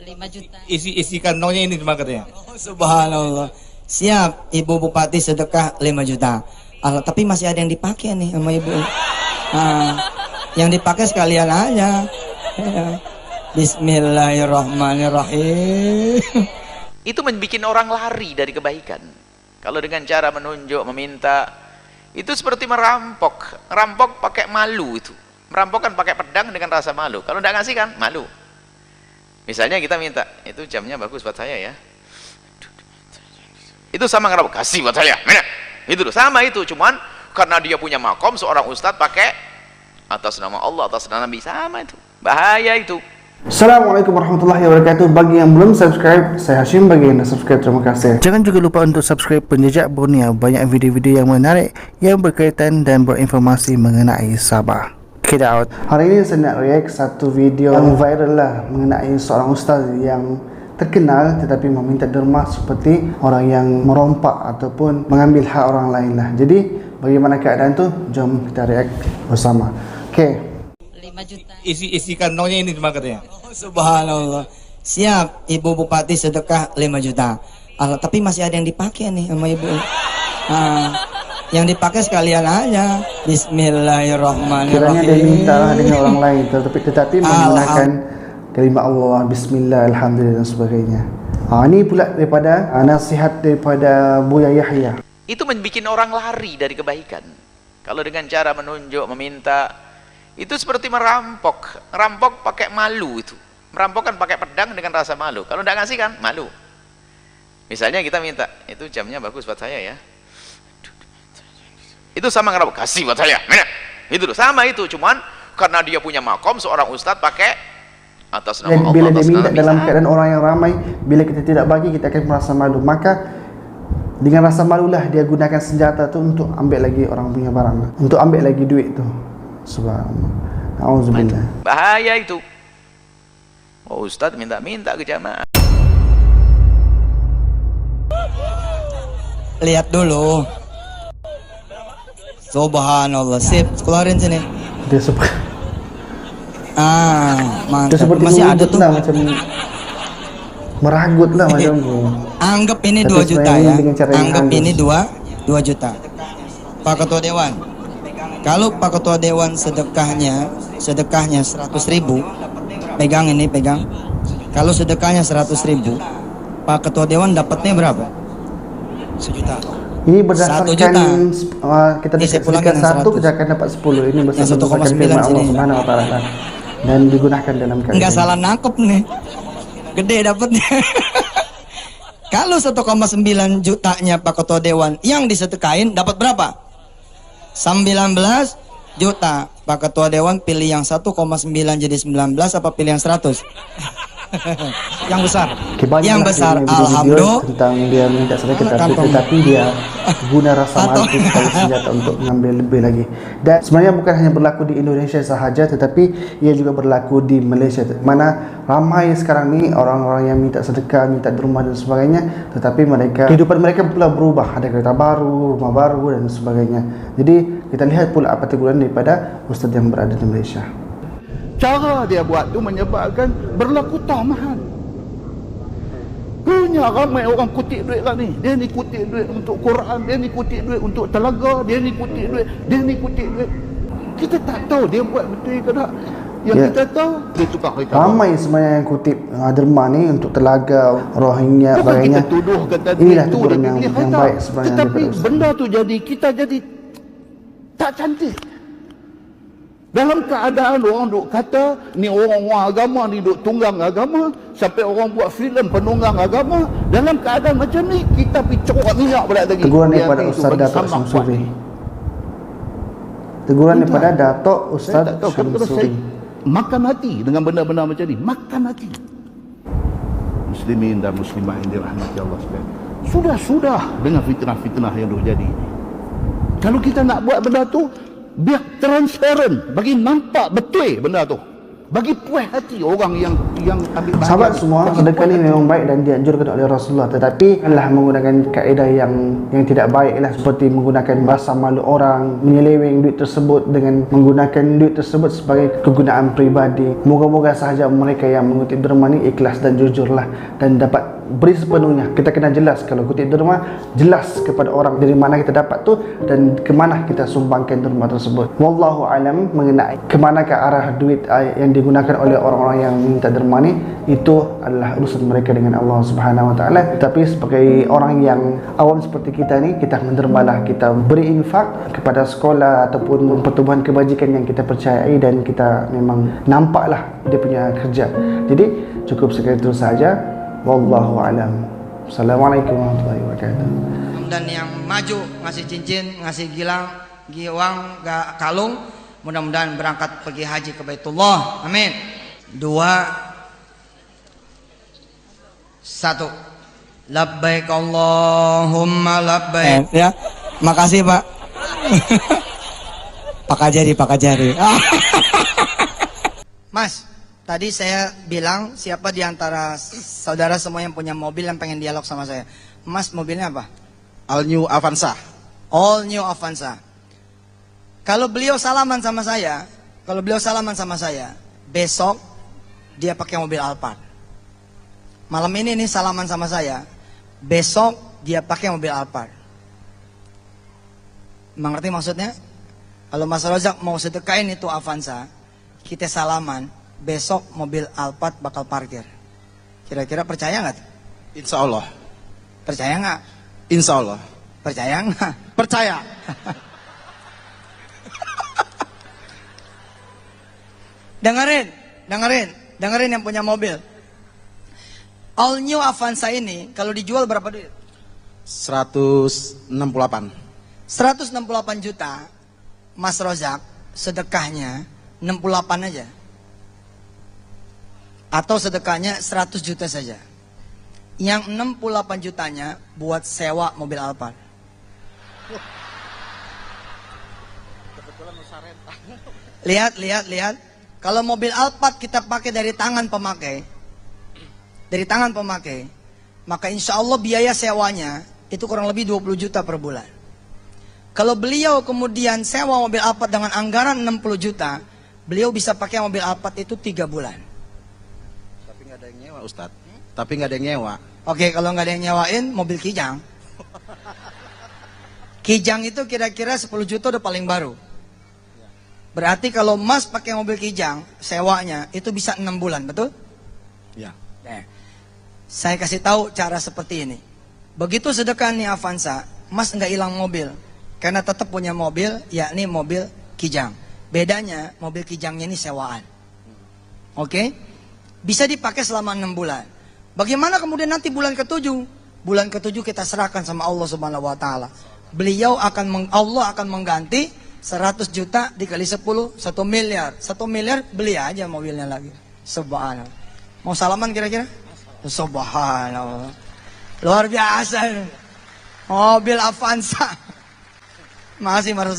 5 juta. Isi kantongnya ini cuma katanya. Oh, subhanallah. Siap, Ibu Bupati sedekah 5 juta. Tapi masih ada yang dipakai nih sama Ibu. Yang dipakai sekalian aja. Bismillahirrahmanirrahim. Itu membuat orang lari dari kebaikan. Kalau dengan cara menunjuk, meminta, itu seperti merampok. Merampok pakai malu itu. Merampok kan pakai pedang dengan rasa malu. Kalau tidak ngasih kan malu. Misalnya kita minta, itu jamnya bagus buat saya ya. Itu sama ngerampok, kasih buat saya. Mana? Itu loh, sama itu. Cuman karena dia punya makom, seorang ustadz pakai atas nama Allah, atas nama Nabi, sama itu. Bahaya itu. Assalamualaikum warahmatullahi wabarakatuh. Bagi yang belum subscribe, saya Hashim. Bagi yang dah subscribe, terima kasih. Jangan juga lupa untuk subscribe Penjejak Borneo. Banyak video-video yang menarik yang berkaitan dan berinformasi mengenai Sabah. Check it out. Hari ini saya nak react satu video yang viral lah mengenai seorang ustaz yang terkenal tetapi meminta derma seperti orang yang merompak ataupun mengambil hak orang lain lah. Jadi bagaimana keadaan tu? Jom kita react bersama. Okay. 5 juta. Isi kantongnya ini cuma katanya. Oh, subhanallah. Siap, Ibu Bupati sedekah 5 juta. Tapi masih ada yang dipakai nih sama Ibu. Yang dipakai sekalian aja. Bismillahirrahmanirrahim. Kiranya dia minta dengan orang lain tetapi menggunakan kalimat Allah, Bismillah, Alhamdulillah dan sebagainya. Ini pula daripada nasihat daripada Buya Yahya. Itu membuat orang lari dari kebaikan. Kalau dengan cara menunjuk, meminta, itu seperti merampok. Merampok pakai malu itu. Merampok kan pakai pedang dengan rasa malu. Kalau tidak ngasih kan malu. Misalnya kita minta, itu jamnya bagus buat saya ya. Itu sama ngerampok, kasih buat saya. Mana? Itu loh, sama itu. Cuman karena dia punya makom, seorang ustadz pakai atas nama Allah. Bila dia minta dalam keadaan orang yang ramai, bila kita tidak bagi, kita akan merasa malu. Maka dengan rasa malulah dia gunakan senjata tu untuk ambil lagi orang punya barang, untuk ambil lagi duit tu. Subhanallah. Auzubillah. Bahaya itu. Oh, ustadz minta ke jamaah. Lihat dulu. Subhanallah. Sip, keluarin sini. Dia seperti mantap. Masih ada tuh lah, macam meragut lah macam tu. Anggap ini 2 juta ya. Anggap ini 2 juta. Pak Ketua Dewan, kalau Pak Ketua Dewan sedekahnya 100.000, pegang ini, pegang. Kalau sedekahnya 100.000, Pak Ketua Dewan dapatnya berapa? 1 juta. Ini berdasarkan kita dikasihkan 1, kita akan dapat 10. Ini berdasarkan firman Allah Subhanahu wa taala dan digunakan dalam keadaan. Enggak salah nangkep nih. Gede dapatnya. Kalau 1,9 jutanya Pak Ketua Dewan yang disedekain dapat berapa? 19 juta. Pak Ketua Dewan pilih yang 1,9 jadi 19 apa pilih yang 100? Yang besar. Yang besar, alhamdulillah. Tentang dia minta sedekah tetapi dia guna rasa malu sebagai senjata untuk mengambil lebih lagi. Dan sebenarnya bukan hanya berlaku di Indonesia sahaja, tetapi ia juga berlaku di Malaysia. Mana ramai sekarang ni orang-orang yang minta sedekah, minta derma dan sebagainya, tetapi kehidupan mereka pula berubah. Ada kereta baru, rumah baru dan sebagainya. Jadi kita lihat pula apa teguran daripada ustaz yang berada di Malaysia. Cara dia buat tu menyebabkan berlaku tamahan. Punya ramai orang kutip duit lah ni. Dia ni kutip duit untuk Quran, dia ni kutip duit untuk telaga, dia ni kutip duit, dia ni kutip duit. Kita tak tahu dia buat betul ke tak. Yang kita tahu dia tukar kereta. Ramai sebenarnya yang kutip derma ni untuk telaga, Rohingya, sebagainya. Kita tuduh kata inilah itu teguran yang baik sebenarnya. Tetapi benda tu jadi, kita jadi tak cantik. Dalam keadaan orang duk kata ni orang-orang agama ni duk tunggang agama, sampai orang buat filem penunggang agama. Dalam keadaan macam ni kita pergi corok minyak pula lagi. Teguran daripada Ustaz Datuk Syamsuri. Teguran daripada Datuk Ustaz Syamsuri. Makan hati dengan benda-benda macam ni. Makan hati. Muslimin dan muslimat yang dirahmati Allah sekalian. Sudah dengan fitnah-fitnah yang duk jadi. Kalau kita nak buat benda tu, biar transparent, bagi nampak betul benda tu, bagi puas hati orang yang yang ambil bahagian. Sahabat semua, sedekah ini memang baik dan dianjurkan oleh Rasulullah, tetapi adalah menggunakan kaedah yang tidak baik lah, seperti menggunakan bahasa malu orang, menyeleweng duit tersebut dengan menggunakan duit tersebut sebagai kegunaan pribadi. Moga-moga sahaja mereka yang mengutip derma ini ikhlas dan jujurlah dan dapat beri sepenuhnya. Kita kena jelas, kalau kutip derma, jelas kepada orang dari mana kita dapat tu dan kemana kita sumbangkan derma tersebut. Wallahu alam mengenai kemanakah arah duit yang digunakan oleh orang-orang yang minta derma ni, itu adalah urusan mereka dengan Allah Subhanahu Wa Taala. Tapi sebagai orang yang awam seperti kita ni, kita mendermalah, kita beri infak kepada sekolah ataupun pertubuhan kebajikan yang kita percayai dan kita memang nampaklah dia punya kerja. Jadi cukup sekian itu saja. Wallahu alam. Assalamualaikum warahmatullahi wabarakatuh. Dan yang maju ngasih cincin, ngasih giwang, kalung, mudah-mudahan berangkat pergi haji ke Baitullah. Amin. 2 1. Labbaik Allahumma labbaik. Ya. Makasih, Pak. Pak Kajari. Mas, tadi saya bilang siapa di antara saudara semua yang punya mobil yang pengen dialog sama saya. Mas, mobilnya apa? All New Avanza. All New Avanza. Kalau beliau salaman sama saya, besok dia pakai mobil Alphard. Malam ini nih salaman sama saya, besok dia pakai mobil Alphard. Mengerti maksudnya? Kalau Mas Rozak mau sedekain itu Avanza, kita salaman, besok mobil Alphard bakal parkir. Kira-kira percaya nggak? Insya Allah. Percaya nggak? Insya Allah. Percaya nggak? Percaya. Dengerin yang punya mobil. All New Avanza ini kalau dijual berapa duit? 168. 168 juta. Mas Rozak sedekahnya 68 aja. Atau sedekahnya 100 juta saja. Yang 68 jutanya buat sewa mobil Alphard. Lihat. Kalau mobil Alphard kita pakai dari tangan pemakai, maka insya Allah biaya sewanya itu kurang lebih 20 juta per bulan. Kalau beliau kemudian sewa mobil Alphard dengan anggaran 60 juta, beliau bisa pakai mobil Alphard itu 3 bulan. Tapi nggak ada yang nyewa, Ustadz. Tapi nggak ada yang nyewa. Oke, kalau nggak ada yang nyewain, mobil Kijang. Kijang itu kira-kira 10 juta udah paling baru. Berarti kalau Mas pakai mobil Kijang, sewanya itu bisa 6 bulan, betul? Ya. Nah, saya kasih tahu cara seperti ini. Begitu sedekah nih Avanza, Mas nggak hilang mobil. Karena tetap punya mobil, yakni mobil Kijang. Bedanya, mobil Kijangnya ini sewaan. Oke? Bisa dipakai selama 6 bulan. Bagaimana kemudian nanti bulan ke-7? Bulan ke-7 kita serahkan sama Allah Subhanahu Wa Taala. Allah akan mengganti 100 juta dikali 10, 1 miliar. 1 miliar beli aja mobilnya lagi. Subhanallah. Mau salaman kira-kira? Subhanallah. Luar biasa. Mobil Avanza. Makasih Mas.